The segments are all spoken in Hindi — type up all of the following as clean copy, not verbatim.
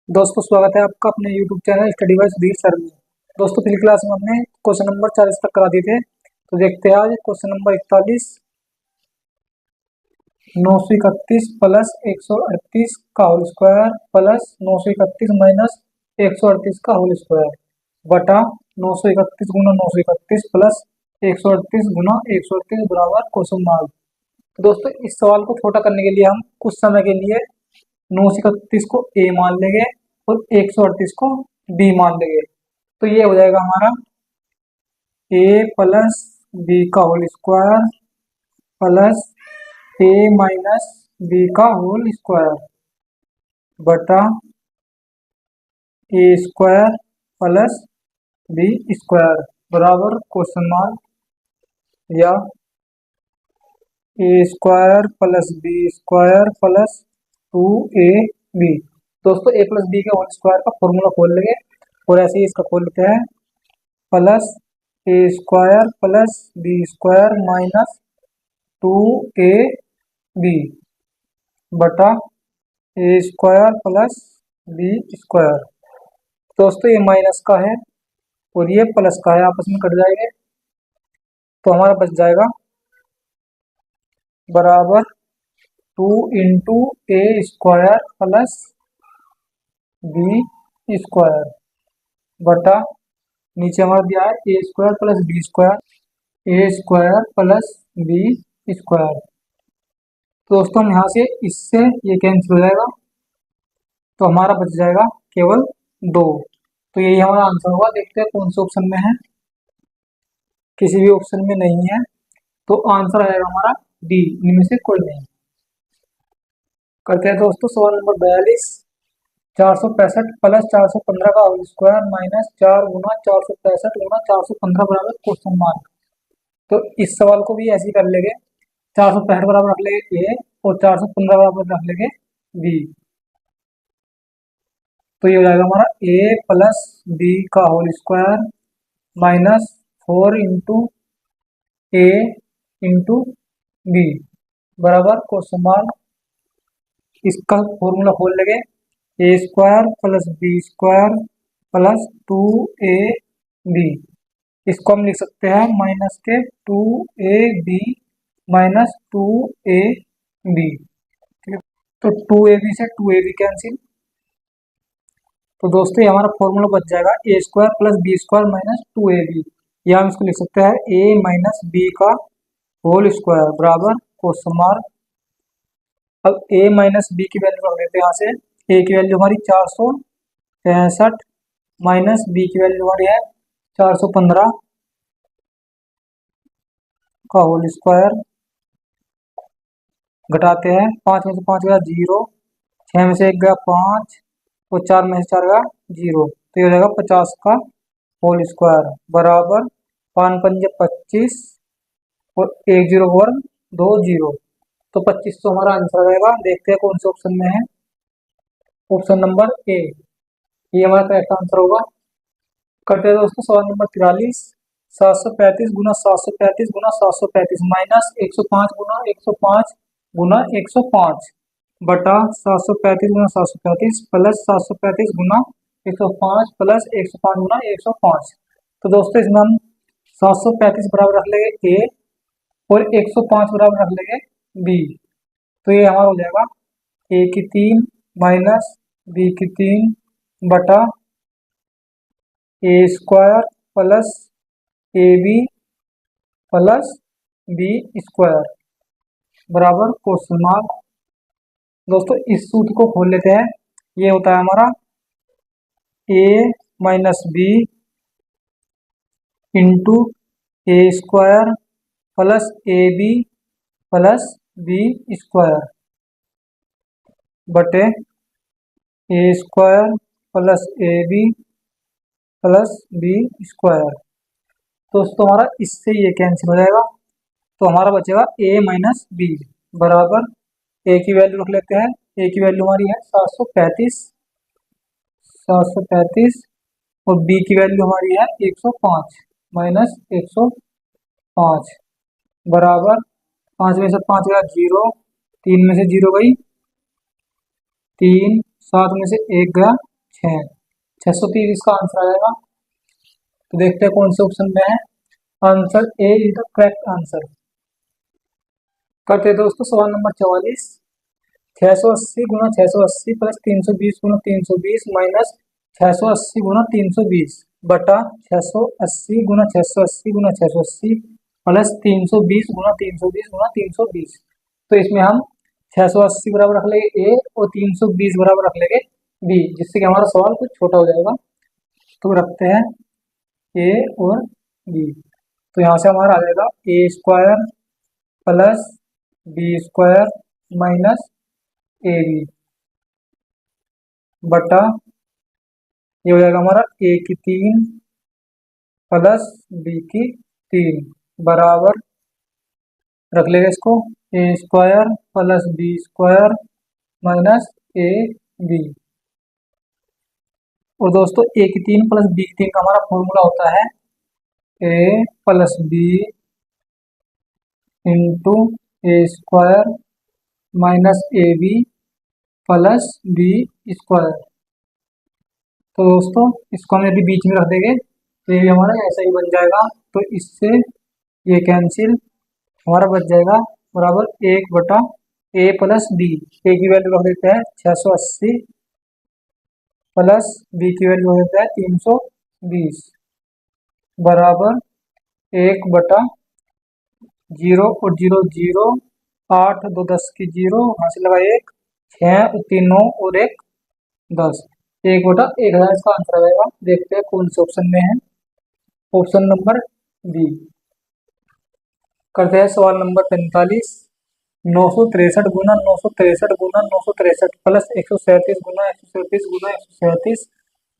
दोस्तों स्वागत है आपका अपने YouTube channel study bye Sudhir sir में। दोस्तों पिछली क्लास में हमने क्वेश्चन नंबर 40 तक करा दिए थे। तो देखते हैं आज क्वेश्चन नंबर 41। 931 प्लस 138 का होल स्क्वायर प्लस 931 माइनस 138 का होल स्क्वायर बटा 931 गुना 931 प्लस 138 गुना 138 बराबर क्वेश्चन मार्क। तो दोस्तों इस सवाल को छोटा करने के लिए हम कुछ समय के लिए 931 को ए मान लेंगे और 138 को बी मान लेंगे। तो ये हो जाएगा हमारा ए प्लस बी का whole square plus a minus B का होल स्क्वायर बटा ए स्क्वायर प्लस बी स्क्वायर बराबर क्वेश्चन मार्क या a square plus B square plus 2 A b. दोस्तों ए प्लस बी के होल स्क्वायर का फॉर्मूला खोल लेंगे और ऐसे ही इसका खोल लेते हैं plus a square plus B square minus 2 A B बटा ए स्क्वायर प्लस बी स्क्वायर। दोस्तों ये माइनस का है और ये प्लस का है, आपस में कट जाएंगे तो हमारा बच जाएगा बराबर 2 into A square plus B square बटा नीचे हमारा दिया है ए स्क्वायर प्लस बी स्क्वायर। तो दोस्तों हम यहाँ से इससे ये कैंसिल हो जाएगा तो हमारा बच जाएगा केवल 2। तो यही हमारा आंसर होगा। देखते हैं कौन से ऑप्शन में है, किसी भी ऑप्शन में नहीं है तो आंसर आएगा हमारा डी, इनमें से कोई नहीं। करते हैं दोस्तों सवाल नंबर 42। 465 प्लस 415 का होल स्क्वायर माइनस 4 गुना 465 गुना 415 बराबर क्वेश्चन मार्क। तो इस सवाल को भी ऐसे ही कर लेंगे, 465 बराबर रख लेंगे ए और 415 बराबर रख लेंगे बी। तो ये हो जाएगा हमारा ए प्लस बी का whole square minus 4 into a into b बराबर क्वेश्चन मार्क। इसका फॉर्मूला खोल लेंगे a square plus B square plus 2 A b. इसको हम लिख सकते हैं माइनस के 2 ए बी माइनस 2 ए बी। तो 2 ए बी से 2 ए बी कैंसिल। तो दोस्तों ये हमारा फॉर्मूला बच जाएगा A square plus B square minus 2 A B, या हम इसको लिख सकते हैं ए माइनस बी का होल स्क्वायर बराबर क्वेश्चन मार्क। अब ए माइनस बी की वैल्यू रख देते हैं यहाँ से। ए की वैल्यू हमारी 465 माइनस बी की वैल्यू हमारी है 415 का होल स्क्वायर। घटाते हैं 5 में से 5 गया 0, 6 में से 1 गया 5 और 4 में से 4 गया 0। तो ये हो जाएगा 50 का होल स्क्वायर बराबर 5 पंजे 25 और 1 0 वर्ग 2 0। तो 25 तो हमारा आंसर रहेगा। देखते हैं कौन से ऑप्शन में है। ऑप्शन नंबर ए, ये हमारा करेक्ट आंसर होगा। करते हैं दोस्तों सवाल नंबर 43। 735 गुना 735 गुना 735 माइनस 105 गुना 105 गुना 105 बटा 735 गुना 735 प्लस 735 गुना 105 प्लस 105 गुना 105। तो दोस्तों इसमें हम 735 बराबर रख लेंगे ए और 105 बराबर रख लेंगे बी। तो ये हमारा हो जाएगा ए की 3 माइनस बी की 3 बटा ए square plus A B plus B square बराबर क्वेश्चन मार्क। दोस्तों इस सूत्र को खोल लेते हैं। ये होता है हमारा A minus B into A square plus A B plus B square बटे A square plus A B plus B square. दोस्तों हमारा इससे ये कैंसिल हो जाएगा तो हमारा बचेगा ए माइनस बी बराबर, ए की वैल्यू रख लेते हैं। ए की वैल्यू हमारी है 735 और बी की वैल्यू हमारी है 105 माइनस 105 बराबर 5 में से 5 गया 0, 3 में से 0 गई 3, 7 में से 1 गया 6, 630 इसका आंसर आएगा। तो देखते हैं कौन से ऑप्शन में है। Answer A is the correct answer. करते हैं दोस्तों सवाल नंबर 44। 680 गुना 680 प्लस 320 गुना 320 माइनस 680 गुना 320 बटा 680 गुना 680 गुना 680 प्लस 320 गुना 320 गुना 320। तो इसमें हम 680 बराबर रख लेंगे ए और 320 बराबर रख लेंगे बी, जिससे कि हमारा सवाल कुछ छोटा हो जाएगा। तो रखते हैं ए और बी। तो यहाँ से हमारा आ जाएगा A square plus B square minus A B बटा ये हो जाएगा हमारा ए की 3 प्लस बी की 3 बराबर रख लेंगे इसको A square plus B square minus A B. और दोस्तों ए की 3 प्लस बी की 3 का हमारा फॉर्मूला होता है A plus B into A square minus A B plus B square. तो दोस्तों इसको हम यदि बीच में रख देंगे तो ये हमारा ऐसा ही बन जाएगा। तो इससे ये कैंसिल हमारा बच जाएगा बराबर 1 बटा ए प्लस बी। ए की वैल्यू रख देते हैं 680 प्लस बी की वैल्यू रख देते हैं 320 बराबर 1 बटा 0 और 0 0 8 2 10 की 0 यहाँ से लगा 1 6 और 3 9 और 1 10 1 बटा 1000 इसका आंसर आएगा। देखते हैं कौन से ऑप्शन में है। Option number b. करते हैं सवाल नंबर 45। 963 गुना 963 गुना 963 प्लस 137 गुना 137 गुना 137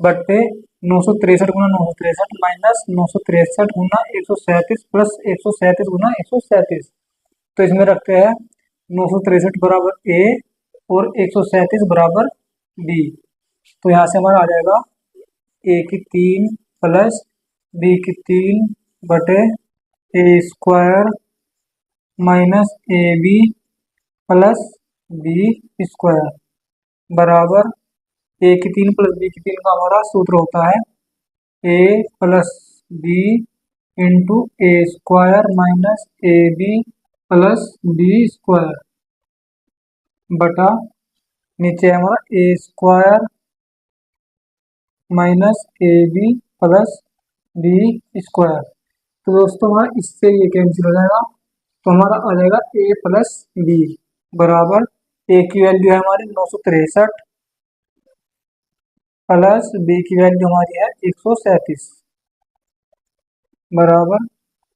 बट्टे 963 गुना 963 माइनस 963 गुना 137 प्लस 137 गुना 137। तो इसमें रखते हैं 963 बराबर ए और 137 बराबर बी। तो यहाँ से हमारा आ जाएगा ए की 3 प्लस बी की 3 बटे A square minus A B plus B square बराबर ए की 3 प्लस बी की 3 का हमारा सूत्र होता है A plus B into A square minus A B plus B square बटा नीचे है हमारा A square minus A B plus B square. तो दोस्तों हमारा इससे ये कैंसिल हो जाएगा। तो हमारा आ जाएगा ए प्लस बी बराबर ए की वैल्यू है हमारी 963 प्लस बी की वैल्यू हमारी है 137 बराबर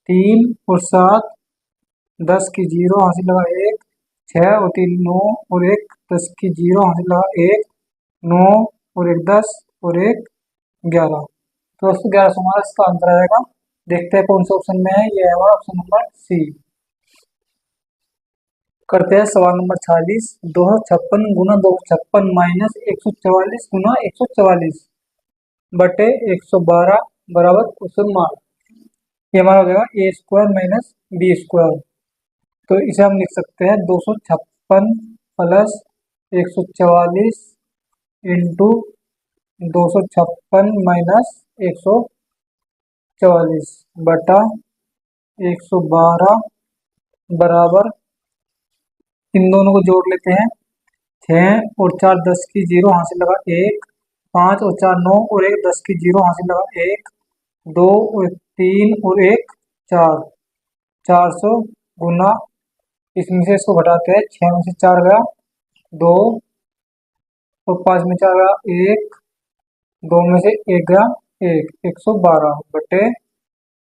3 और 7 10 की 0 हासिल लगा 1 6 और 3 9 और 1 10 की 0 हासिल लगा 1 9 और 1 10 और 1 11। तो दोस्तों 11 से हमारा इसका आंसर आएगा। देखते हैं कौन से ऑप्शन में है। ये है हमारा ऑप्शन नंबर सी। करते हैं सवाल नंबर 46। 256 गुना 256 माइनस 144 गुना 144 बटे 112 बराबर क्वेश्चन मार्क। ये हमारा हो जाएगा A square minus B square. तो इसे हम लिख सकते हैं 256 प्लस 144 इंटू 256 माइनस 144 बटा 112 बराबर इन दोनों को जोड़ लेते हैं 6 और 4 10 की 0 हासिल लगा 1 5 और 4 9 और 1 10 की 0 हासिल लगा 1 2 और 3 और 1 4 400 गुना इसमें से इसको घटाते हैं 6 में से 4 गया 2 और 5 में 4 गया 1 2 में से 1 गया 1 112 बटे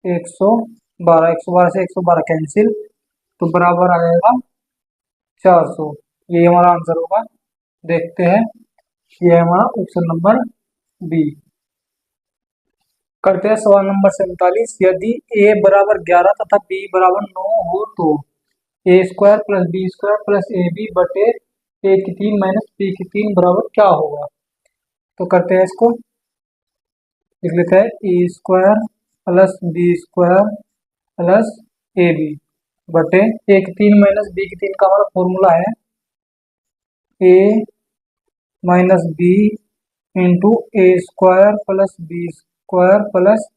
112 112 से 112 कैंसिल तो बराबर आ जाएगा 400। ये हमारा आंसर होगा। देखते हैं ये है हमारा ऑप्शन नंबर बी। करते हैं सवाल नंबर 47। यदि a बराबर 11 तथा b बराबर 9 हो तो A square plus B square plus A B बटे ए की 3 माइनस बी की 3 बराबर क्या होगा। तो करते हैं इसको लिख लेते हैं A square plus B square plus A B बटे ए की 3 माइनस बी की 3 का हमारा फॉर्मूला है A minus B into A square plus B square plus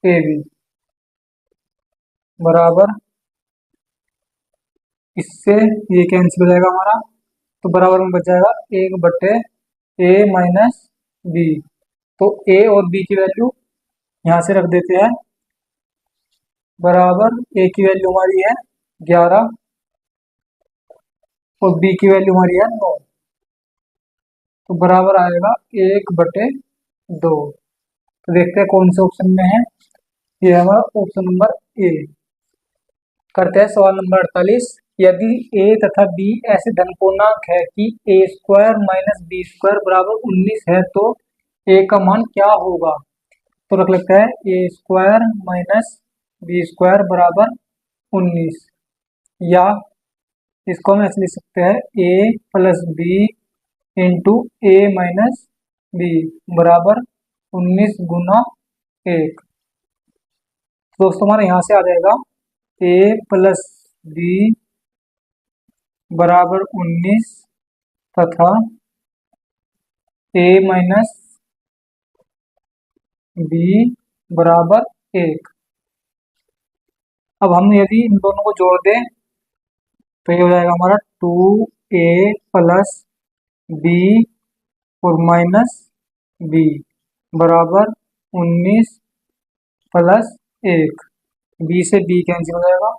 A B बराबर, इससे ये कैंसिल हो जाएगा हमारा, तो बराबर में बच जाएगा 1 बटे ए माइनस बी। तो ए और बी की वैल्यू यहाँ से रख देते हैं, बराबर ए की वैल्यू हमारी है 11 और बी की वैल्यू हमारी है 9, तो बराबर आएगा 1/2। तो देखते हैं कौन से ऑप्शन में है, ये है हमारा ऑप्शन नंबर ए। करते हैं सवाल नंबर 48। यदि ए तथा बी ऐसे धन पूर्णांक है कि ए स्क्वायर माइनस बी स्क्वायर बराबर 19 है, तो ए का मान क्या होगा? तो रख लेते हैं A square minus B square बराबर 19, या इसको हम ऐसे लिख सकते हैं ए प्लस बी इंटू ए माइनस बी बराबर 19 गुना 1। दोस्तों हमारे यहाँ से आ जाएगा ए प्लस बी बराबर 19 तथा ए माइनस बी बराबर 1। अब हम यदि इन दोनों को जोड़ दें तो ये हो जाएगा हमारा 2a प्लस बी और माइनस बी बराबर 19 प्लस 1। बी से बी कैंसिल हो जाएगा,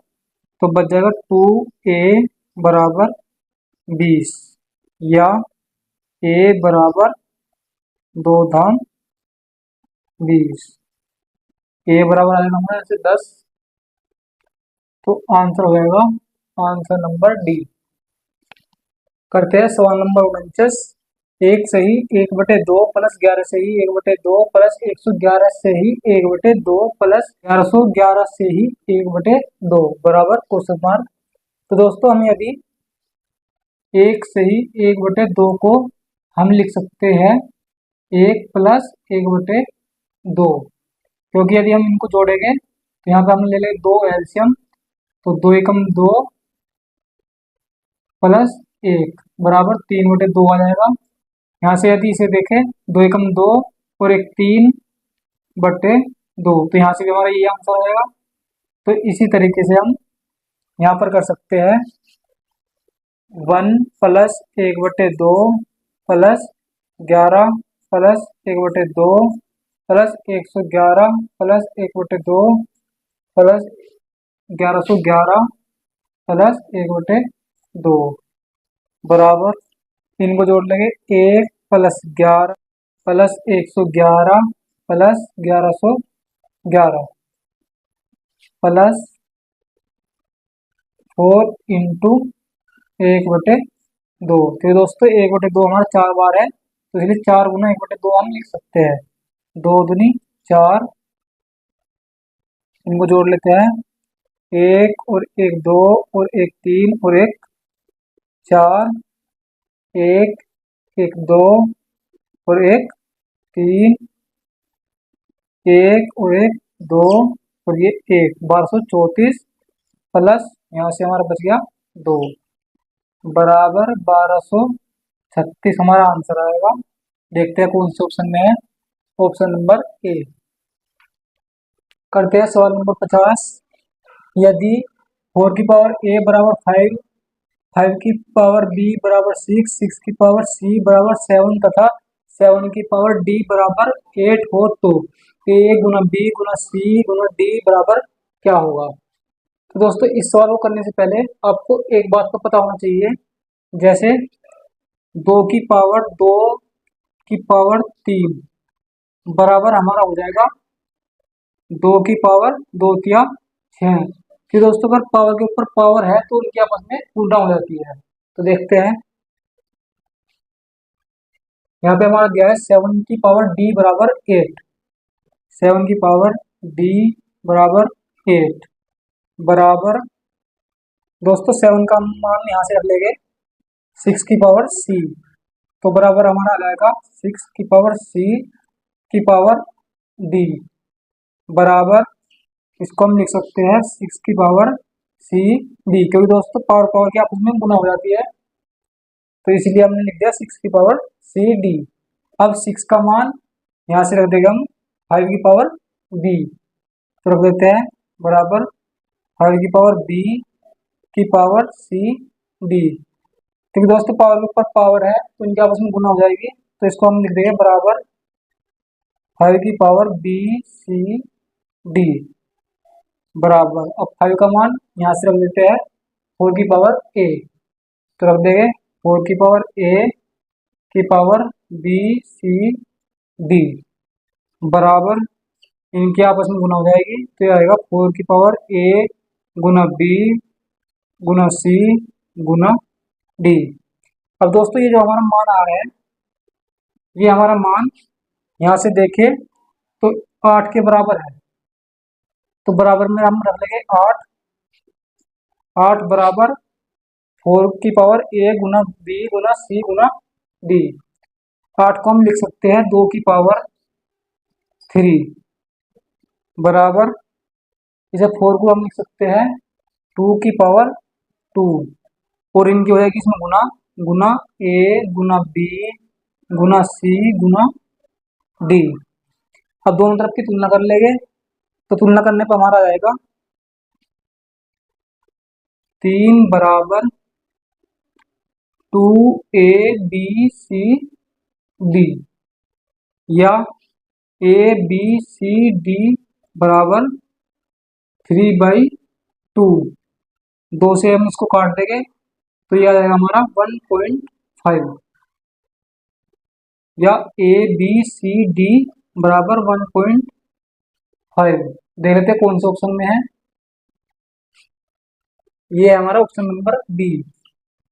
तो बच जाएगा 2a बराबर 20, या a बराबर 2 धाम 20। a बराबर आ जाएगा हमारे यहाँ से 10, तो आंसर हो जाएगा आंसर नंबर डी। करते हैं सवाल नंबर 49। एक सही 1/2 प्लस 11 सही 1/2 प्लस 111 सही 1/2 प्लस 1111 से ही 1/2 बराबर क्वेश्चन मार्क। तो दोस्तों हम यदि एक सही 1/2 को हम लिख सकते हैं 1 प्लस 1/2, क्योंकि यदि हम इनको जोड़ेंगे तो यहाँ पे हम ले लें 2 एलसीएम, तो 2 एकम 2 प्लस 1 बराबर 3/2 आ जाएगा। यहाँ से यदि इसे देखें 2 एकम 2 और 1 3/2, तो यहाँ से भी हमारा ये आंसर आ जाएगा। तो इसी तरीके से हम यहाँ पर कर सकते हैं 1 plus 1/2 plus 11 plus 1/2 plus 111 plus 1/2 plus 1111 plus 1/2 बराबर, इनको जोड़ लेंगे 1 plus 11 plus 111 plus 1111 plus 4 into 1/2। तो दोस्तों 1/2 हमारा 4 बार है, तो इसलिए 4 गुना 1/2 हम लिख सकते हैं। 2 दूनी 4, इनको जोड़ लेते हैं 1 और 1 2 और 1 3 और 1 4, 1 1 2 और 1 3, 1 और 1 2 और ये 1 1234 प्लस यहाँ से हमारा बच गया 2 बराबर 1236 हमारा आंसर आएगा। देखते हैं कौन से ऑप्शन में है, ऑप्शन नंबर ए। करते हैं सवाल नंबर 50। यदि 4 की पावर a बराबर 5, 5 की पावर b बराबर 6, 6 की पावर c बराबर 7 तथा 7 की पावर d बराबर 8 हो, तो a Guna b Guna c Guna d बराबर क्या होगा? तो दोस्तों इस सवाल को करने से पहले आपको एक बात तो पता होना चाहिए, जैसे 2 की पावर 2 की पावर 3 बराबर हमारा हो जाएगा 2 की पावर 2 तिया 6। कि दोस्तों अगर पावर के ऊपर पावर है तो उनकी आपस में उल्टा हो जाती है। तो देखते हैं, यहाँ पे हमारा दिया है 7 की पावर d बराबर 8, 7 की पावर d बराबर 8 बराबर, दोस्तों 7 का मान यहाँ से रख लेंगे 6 की पावर c, तो बराबर हमारा आ जाएगा 6 की पावर c की पावर d बराबर, इसको हम लिख सकते हैं 6 की पावर c d, क्योंकि दोस्तों पावर पावर की आपस में गुना हो जाती है, तो इसलिए हमने लिख दिया 6 की पावर c d अब 6 का मान यहाँ से रख देंगे हम 5 की पावर b, तो रख देते हैं बराबर 5 की पावर b की पावर c d। क्योंकि दोस्तों पावर के ऊपर पावर है तो इनके आपस में गुना हो जाएगी, तो इसको हम लिख देंगे बराबर 5 की पावर b c d बराबर। अब 5 का मान यहाँ से रख देते हैं 4 की पावर a, तो रख देंगे 4 की पावर a की पावर b c d बराबर, इनके आपस में गुना हो जाएगी तो ये आएगा 4 की power a Guna b Guna c Guna d। अब दोस्तों ये जो हमारा मान आ रहा है, ये हमारा मान यहाँ से देखें तो 8 के बराबर है, तो बराबर में हम रख लेंगे 8। 8 बराबर 4 की power a Guna b Guna c Guna d। 8 को हम लिख सकते हैं 2 की पावर 3 बराबर, इसे 4 को हम लिख सकते हैं 2 की पावर 2, और इनकी हो जाएगी इसमें गुना, गुना a Guna b Guna c Guna d। अब दोनों तरफ की तुलना कर लेंगे, तो तुलना करने पर हमारा आ जाएगा 3 बराबर 2a b c d, या a b c d बराबर 3/2। 2 से हम इसको काट देंगे तो ये आ जाएगा हमारा 1.5, या a b c d बराबर 1.5। देख लेते हैं कौन से ऑप्शन में है, ये है हमारा ऑप्शन नंबर बी।